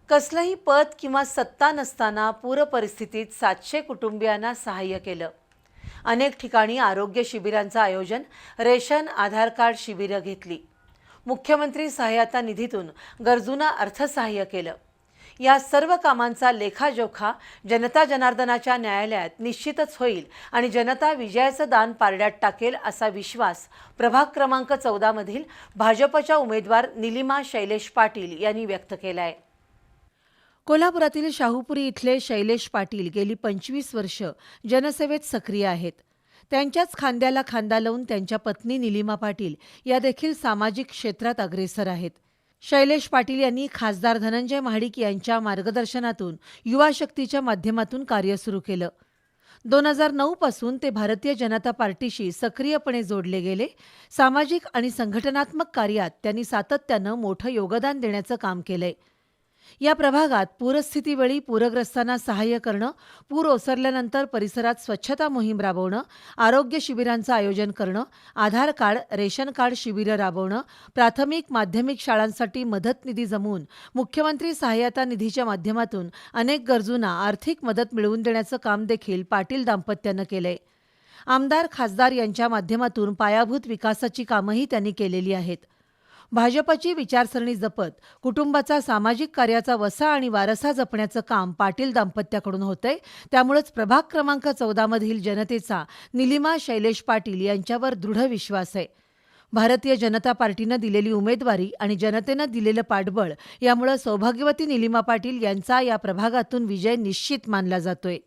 कसलंही पद किंवा सत्ता नसताना पूर परिस्थितीत 700 कुटुंबियांना सहाय्य केलं। अनेक ठिकाणी आरोग्य शिबिरांचं आयोजन, रेशन आधार कार्ड शिबिरं घेतली। मुख्यमंत्री सहायता निधीतून गरजूंना अर्थसहाय्य केलं। या सर्व कामांचा लेखाजोखा जनता जनार्दनाच्या न्यायालयात निश्चितच होईल आणि जनता विजयाचं दान पारड्यात टाकेल असा विश्वास प्रभाग क्रमांक 14 मधील भाजपच्या उमेदवार निलिमा शैलेश पाटील यांनी व्यक्त केलाय। कोल्हापुरातील शाहूपुरी इथले शैलेश पाटील गेली 25 वर्ष जनसेवेत सक्रिय आहेत। त्यांच्याच खांद्याला खांदा लावून त्यांच्या पत्नी निलिमा पाटील या देखील सामाजिक क्षेत्रात अग्रेसर आहेत। शैलेश पाटील यांनी खासदार धनंजय महाडिक यांच्या मार्गदर्शनातून युवा शक्तीच्या माध्यमातून कार्य सुरू केलं। 2009 पासून ते भारतीय जनता पार्टीशी सक्रियपणे जोडले गेले। सामाजिक आणि संघटनात्मक कार्यात त्यांनी सातत्यानं मोठं योगदान देण्याचं काम केलंय। या प्रभागात पूरस्थितीवेळी पूरग्रस्तांना सहाय्य करणं, पूर ओसरल्यानंतर परिसरात स्वच्छता मोहीम राबवणं, आरोग्य शिबिरांचं आयोजन करणं, आधार कार्ड, रेशन कार्ड शिबिरं राबवणं, प्राथमिक माध्यमिक शाळांसाठी मदत निधी जमवून मुख्यमंत्री सहायता निधीच्या माध्यमातून अनेक गरजूंना आर्थिक मदत मिळवून देण्याचं काम देखील पाटील दाम्पत्यानं केलंय। आमदार खासदार यांच्या माध्यमातून पायाभूत विकासाची कामंही त्यांनी केलेली आहेत। भाजपची विचारसरणी जपत कुटुंबाचा सामाजिक कार्याचा वसा आणि वारसा जपण्याचं काम पाटील दाम्पत्याकडून होतंय। त्यामुळेच प्रभाग क्रमांक 14 मधील जनतेचा निलिमा शैलेश पाटील यांच्यावर दृढ विश्वास आहे। भारतीय जनता पार्टीनं दिलेली उमेदवारी आणि जनतेनं दिलेलं पाठबळ यामुळे सौभाग्यवती निलिमा पाटील यांचा या प्रभागातून विजय निश्चित मानला जातोय।